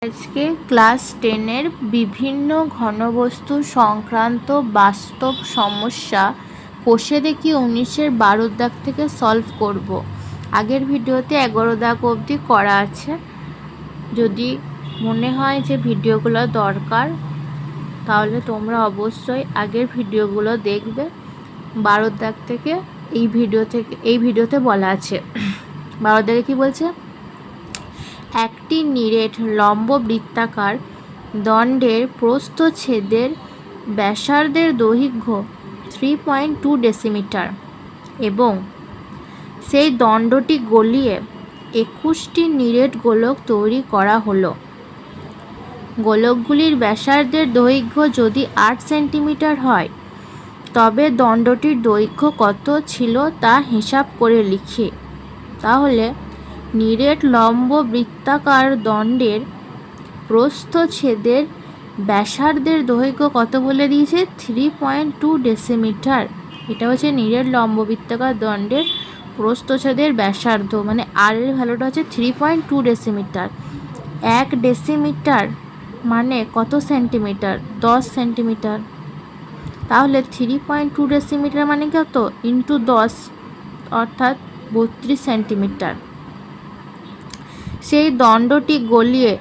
আজকে ক্লাস 10-এর বিভিন্ন ঘনবস্তু সংক্রান্ত বাস্তব সমস্যা কষে দেখি 19-এর 12 দাগ থেকে সলভ করব। আগের ভিডিওতে 11 দাগ অবধি করা আছে। যদি মনে হয় যে ভিডিওগুলো দরকার তাহলে তোমরা অবশ্যই আগের ভিডিওগুলো দেখবে। 12 দাগ থেকে এই ভিডিওতে বলা আছে। 12 দাগে কি বলছে? একটি নিরেট লম্ব বৃত্তাকার দণ্ডের প্রস্থচ্ছেদের ব্যাসার্ধের দৈর্ঘ্য 3.2 ডেসিমিটার এবং সেই দণ্ডটি গলিয়ে 21টি নিরেট গোলক তৈরি করা হলো। গোলকগুলির ব্যাসার্ধের দৈর্ঘ্য যদি 8 সেন্টিমিটার হয় তবে দণ্ডটির দৈর্ঘ্য কত ছিল তা হিসাব করে লিখি। তাহলে নিরেট লম্ব বৃত্তাকার দণ্ডের প্রস্থচ্ছেদের ব্যাসার্ধের দৈর্ঘ্য কত বলে দিয়েছে? 3.2 ডেসিমিটার। এটা হচ্ছে নিরেট লম্ব বৃত্তাকার দণ্ডের প্রস্থচ্ছেদের ব্যাসার্ধ, মানে আর এর ভ্যালুটা হচ্ছে 3.2 ডেসিমিটার। 1 ডেসিমিটার মানে কত সেন্টিমিটার? 10 সেন্টিমিটার। তাহলে 3.2 ডেসিমিটার মানে কত? ইন্টু 10 অর্থাৎ 32 সেন্টিমিটার। সেই দণ্ডটি গলিয়ে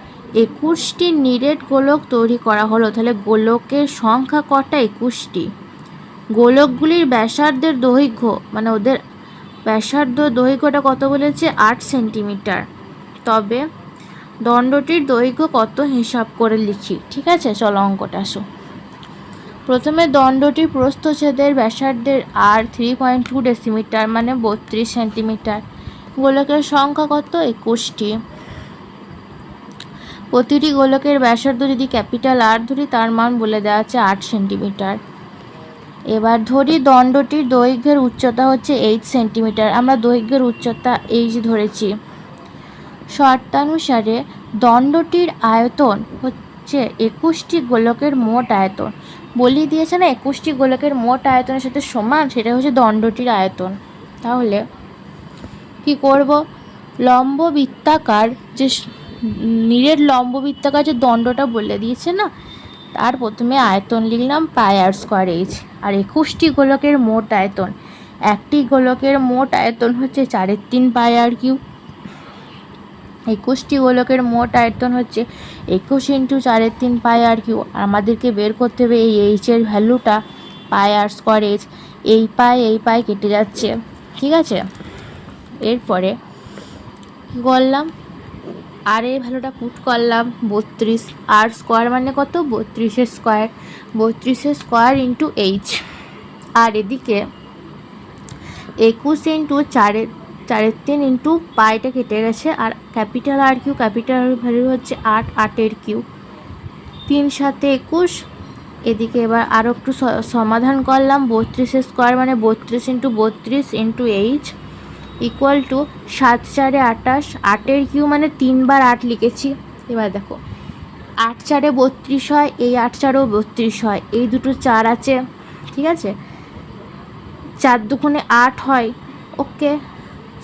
21টি নিরেট গোলক তৈরি করা হলো। তাহলে গোলকের সংখ্যা কটা? 21টি। গোলকগুলির ব্যাসার্ধের দৈর্ঘ্য, মানে ওদের ব্যাসার্ধ দৈর্ঘ্যটা কত বলেছে? 8 সেন্টিমিটার। তবে দণ্ডটির দৈর্ঘ্য কত হিসাব করে লিখি। ঠিক আছে, চলো অঙ্কটা আসো। প্রথমে দণ্ডটির প্রস্থচ্ছেদের ব্যাসার্ধের আর 3.2 ডেসিমিটার মানে 32 সেন্টিমিটার। গোলকের সংখ্যা কত? 21টি। প্রতিটি গোলকের ব্যাসার্ধ যদি ক্যাপিটাল আর ধরি তার মান বলে দেওয়া আছে 8 সেন্টিমিটার। এবার ধরি দণ্ডটির দৈর্ঘ্যের উচ্চতা হচ্ছে 8 সেন্টিমিটার। আমরা দৈর্ঘ্যের উচ্চতা h ধরেছি। শর্তানুসারে দণ্ডটির আয়তন হচ্ছে 21টি গোলকের মোট আয়তন। বলি দিয়েছে না 21টি গোলকের মোট আয়তনের সাথে সমান, সেটা হচ্ছে দণ্ডটির আয়তন। তাহলে কি করব? লম্ব বৃত্তাকার যে নিরেট লম্ব বৃত্তাকার যে দণ্ডটা বলে দিয়েছে না, তার প্রথমে আয়তন লিখলাম পাই আর স্কোয়ার এইচ। আর 21টি গোলকের মোট আয়তন, একটি গোলকের মোট আয়তন হচ্ছে 4/3 পাই আর কিউ। 21টি গোলকের মোট আয়তন হচ্ছে 21 ইন্টু 4/3 পাই আর কিউ। আমাদেরকে বের করতে হবে এই এইচের ভ্যালুটা, পাই আর স্কোয়ার এইচ। এই পাই কেটে যাচ্ছে। ঠিক আছে, এরপরে কী করলাম? আর এর ভ্যালুটা পুট করলাম 32। আর স্কোয়ার মানে কত? 32 স্কোয়ার। 32 square into H. আর এদিকে 21 ইন্টু 4/3 ইন্টু পাইটা কেটে গেছে। আর capital R cube, capital value হচ্ছে 8, 8-এর কিউ। 3 সাথে 21। এদিকে এবার আরও একটু সমাধান করলাম। 32 স্কোয়ার মানে 32 into 32 into H equal to 7 4-এ 28। 8-এর কিউ মানে 3 বার 8 লিখেছি। এবার দেখো 8 4-এ 32 হয়, এই 8 4-এও 32 হয়, এই দুটো 4 আছে। ঠিক আছে, 4 দুগুণে 8 হয়। ওকে,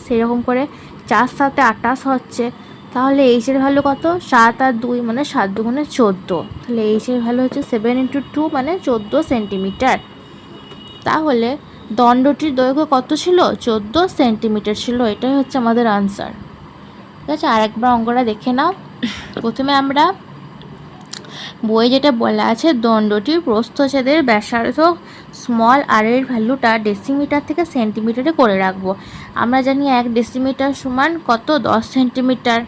সেরকম করে 4 7-এ 28 হচ্ছে। তাহলে এইচের ভ্যালু কত? 7 আর 2 মানে 7 দুগুণে 14। তাহলে এইচের ভ্যালু হচ্ছে 7 ইন্টু 2 মানে 14 সেন্টিমিটার। তাহলে দণ্ডটির দৈর্ঘ্য কত ছিল? 14 সেন্টিমিটার ছিল। এটাই হচ্ছে আমাদের আনসার। ঠিক আছে, আরেকবার অঙ্কটা দেখে নাও। প্রথমে আমরা বই যেটা বলা আছে, দণ্ডটির প্রস্থচ্ছেদের ব্যাসার্ধ স্মল আর এর ভ্যালুটা ডেসিমিটার থেকে সেন্টিমিটারে করে রাখবো। আমরা জানি 1 ডেসিমিটার সমান কত? 10 সেন্টিমিটার।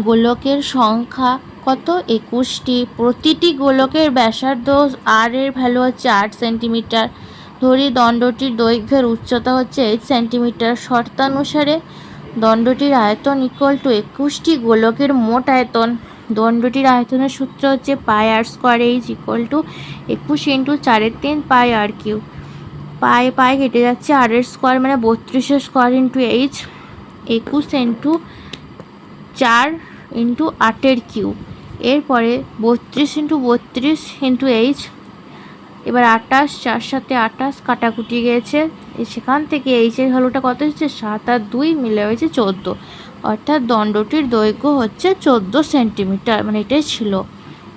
গোলকের সংখ্যা কত? 21টি। প্রতিটি গোলকের ব্যাসার্ধ আর এর ভ্যালু হচ্ছে 8 সেন্টিমিটার। ধরি দণ্ডটির দৈর্ঘ্যের উচ্চতা হচ্ছে 8 সেন্টিমিটার। শর্তানুসারে দণ্ডটির আয়তন ইকুয়াল টু 21টি গোলকের মোট আয়তন। দণ্ডটির আয়তনের সূত্র হচ্ছে pi R square H equal to 21 into 4/3 pi R cube. Pi কেটে যাচ্ছে। আর এর স্কোয়ার মানে 32 square into H 21 into 4 into 8-এর কিউ। এরপরে 32 ইন্টু 32 ইন্টু এইচ। এবার 28, 4 7-এ 28 কাটাকুটি গিয়েছে। সেখান থেকে এইচের ভ্যালুটা কত হচ্ছে? 7 আর 2 মিলে হয়েছে 14। অর্থাৎ দণ্ডটির দৈর্ঘ্য হচ্ছে 14 সেন্টিমিটার, মানে এটাই ছিল।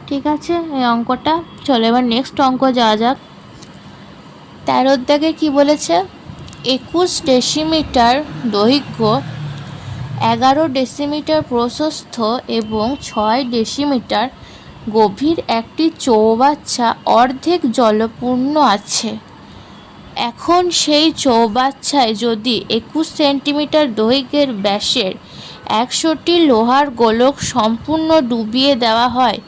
ঠিক আছে এই অঙ্কটা। চলো এবার নেক্সট অঙ্ক যাওয়া যাক। 13 দাগে কি বলেছে, 21 ডেসিমিটার দৈর্ঘ্য, 11 ডেসিমিটার প্রশস্ত এবং 6 ডেসিমিটার গভীর একটি চৌবাচ্চা অর্ধেক জলপূর্ণ আছে। এখন সেই চৌবাচ্চায় যদি 21 সেন্টিমিটার দৈর্ঘ্যের ব্যাসের 100টি লোহার গোলক সম্পূর্ণ ডুবিয়ে দেওয়া হয়,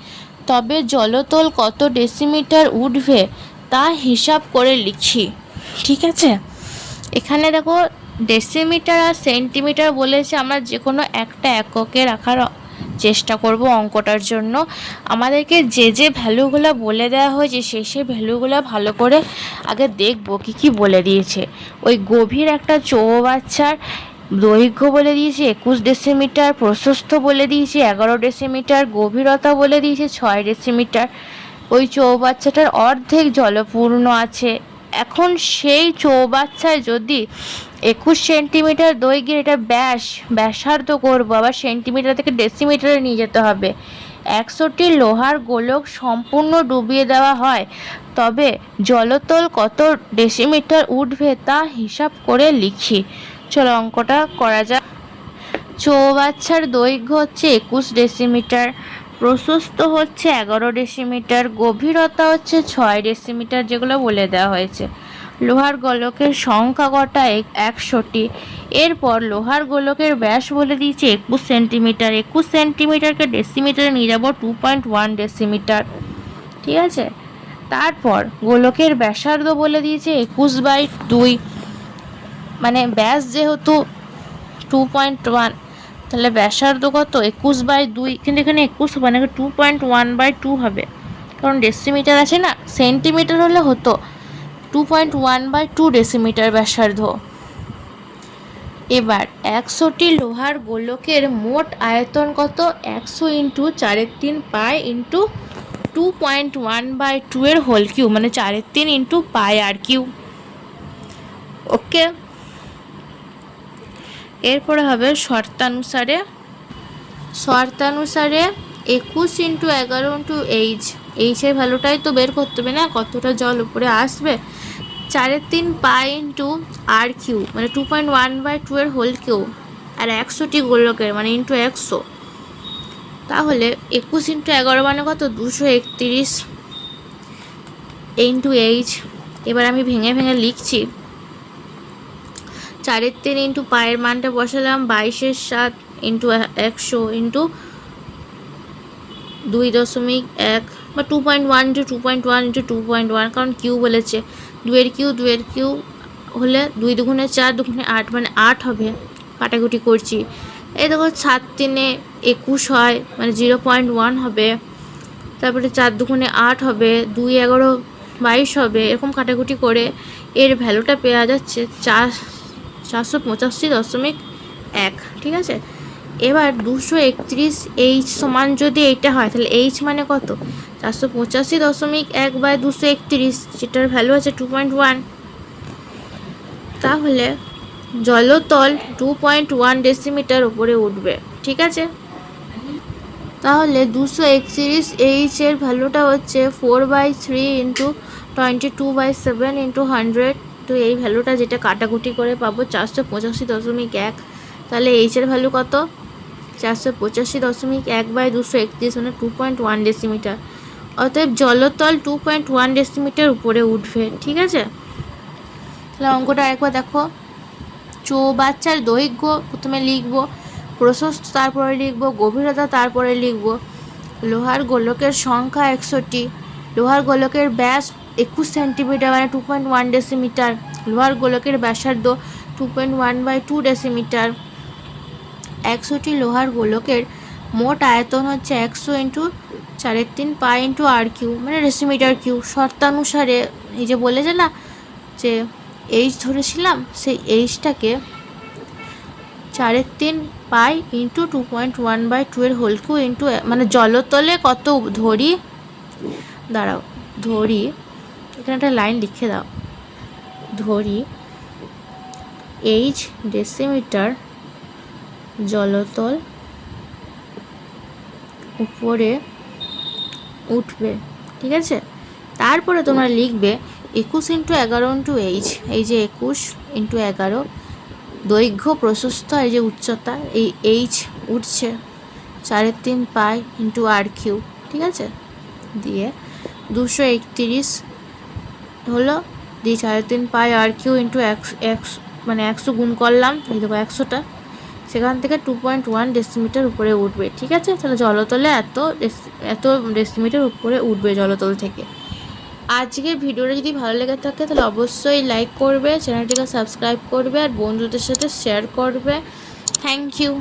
তবে জলতল কত ডেসিমিটার উঠবে তা হিসাব করে লিখি। ঠিক আছে, এখানে দেখো ডেসিমিটার আর সেন্টিমিটার বলেছে, আমরা যে কোনো একটা এককে রাখার চেষ্টা করব অঙ্কটার জন্য। আমাদেরকে যে যে ভ্যালুগুলো বলে দেওয়া হয়েছে সেই ভ্যালুগুলো ভালো করে আগে দেখব কি কি বলে দিয়েছে। ওই গভীর একটা চৌবাচ্চার দৈর্ঘ্য বলে দিয়েছে 21 ডেসিমিটার, প্রশস্ত বলে দিয়েছে 11 ডেসিমিটার, গভীরতা বলে দিয়েছে 6 ডেসিমিটার। ওই চৌবাচ্চাটার অর্ধেক জলপূর্ণ আছে। এখন সেই চৌবাচ্চায় যদি 21 সেন্টিমিটার দৈর্ঘ্যের, এটা ব্যাসার্ধ করবো, আবার সেন্টিমিটার থেকে ডেসিমিটারে নিয়ে যেতে হবে, 100টি লোহার গোলক সম্পূর্ণ ডুবিয়ে দেওয়া হয়, তবে জলতল কত ডেসিমিটার উঠবে তা হিসাব করে লিখি। চলো অঙ্কটা করা যাক। চৌবাচ্চার দৈর্ঘ্য হচ্ছে 21 ডেসিমিটার, প্রশস্ত হচ্ছে 11 ডেসিমিটার, গভীরতা হচ্ছে 6 ডেসিমিটার, যেগুলো বলে দেওয়া হয়েছে। লোহার গোলকের সংখ্যা কটা, 100টি। এরপর লোহার গোলকের ব্যাস বলে দিয়েছে 21 সেন্টিমিটার, 21 সেন্টিমিটারকে ডেসিমিটারে নিয়ে যাবো 2.1 ডেসিমিটার। ঠিক আছে, তারপর গোলকের ব্যাসার্ধ বলে দিয়েছে 21/2, মানে ব্যাস যেহেতু 2.1, তাহলে ব্যাসার্ধ কত 21/2, কিন্তু এখানে 21 মানে 2.1/2 হবে, কারণ ডেসিমিটার আছে না, সেন্টিমিটার হলে হতো 2.1/2 ডেসিমিটার ব্যাসার্ধ। এবার 100টি লোহার গোলকের মোট আয়তন কত, 100 × 4/3 পাই × 2.1/2 এর হোল কিউ, মানে 4/3 × পাই আর কিউ। ওকে, এরপরে হবে শর্তানুসারে 21 × 11 × এইচের ভ্যালুটাই তো বের করতে হবে না, কতটা জল উপরে আসবে। 4/3 পাই × আর কিউ, মানে 2.1/2 এর হোল কিউ, আর 100টি গোলকের মানে × 100, তাহলে 21 × 11 মানে কত, 231 × এইচ। এবার আমি ভেঙে ভেঙে লিখছি। 4/3 × পায়ের মানটা বসালাম, 22/7 × 100 × 2.1 বা 2.1 × 2.1 × 2.1, কারণ কিউ বলেছে। 2 এর কিউ হলে 2 দুগুণে 4, দুগুণে 8, মানে 8 হবে, কাটাকুটি করছি। এই দেখো 7 3 21 হয়, মানে 0.1 হবে। তারপরে 4 দুগুণে 8 হবে, 2 11 22 হবে, এরকম কাটাকুটি করে এর ভ্যালুটা পেয়ে যাচ্ছে 485.1। ঠিক আছে, এবার 231 এইচ সমান যদি এইটা হয়, তাহলে এইচ মানে কত, 485.1/231, যেটার ভ্যালু আছে 2.1। তাহলে জলতল 2.1 ডেসিমিটার উপরে উঠবে। ঠিক আছে, তাহলে 231 এইচ এর ভ্যালুটা হচ্ছে 4/3 × 22/7 × 100। তো এই ভ্যালুটা যেটা কাটাকুটি করে পাবো 485.1। তাহলে এইচের ভ্যালু কত, 485.1/231, মানে 2.1 ডেসিমিটার। অতএব জলতল 2.1 ডেসিমিটার উপরে উঠবে। ঠিক আছে, তাহলে অঙ্কটা আরেকবার দেখো। চৌবাচ্চার দৈর্ঘ্য প্রথমে লিখব, প্রশস্ত তারপরে লিখব, গভীরতা তারপরে লিখব। লোহার গোলকের সংখ্যা 100টি, লোহার গোলকের ব্যাস 21 সেন্টিমিটার, মানে 2.1 ডেসিমিটার। লোহার গোলকের ব্যাসার্ধ 2.1/2 ডেসিমিটার। 100টি লোহার গোলকের মোট আয়তন হচ্ছে 100 × 4/3 পাই × আর কিউ, মানে ডেসিমিটার কিউ। শর্তানুসারে এই যে বলেছে না যে এইচ ধরেছিলাম, সেই এইচটাকে 4/3 পাই × 2.1/2 এর হোল কিউ ইন্টু, মানে জলতলে কত ধরি, দাঁড়াও ধরি, এখানে একটা লাইন লিখে দাও, ধরি এইচ ডেসিমিটার জলতল উপরে উঠবে, ঠিক আছে। তারপরে তোমরা লিখবে 21 ইন্টু 11 ইন্টু এইচ, এই যে 21 ইন্টু 11 দৈর্ঘ্য প্রশস্ত, এই যে উচ্চতা, এই এইচ উঠছে 3.5 পাই ইন্টু আর কিউ, ঠিক আছে। দিয়ে 231 হলো, দিয়ে 3.5 পাই আর কিউ ইন্টু একশো, মানে 100 গুণ করলাম, এই দেখো 100টা, সেখান থেকে 2.1 ডেসিমিটার উপরে উঠবে, ঠিক আছে। তাহলে জলতলে এত ডেসিমিটার উপরে উঠবে জলতল থেকে। আজকের ভিডিওটা যদি ভালো লেগে থাকে তাহলে অবশ্যই লাইক করবে, চ্যানেলটিকে সাবস্ক্রাইব করবে আর বন্ধুদের সাথে শেয়ার করবে। Thank you.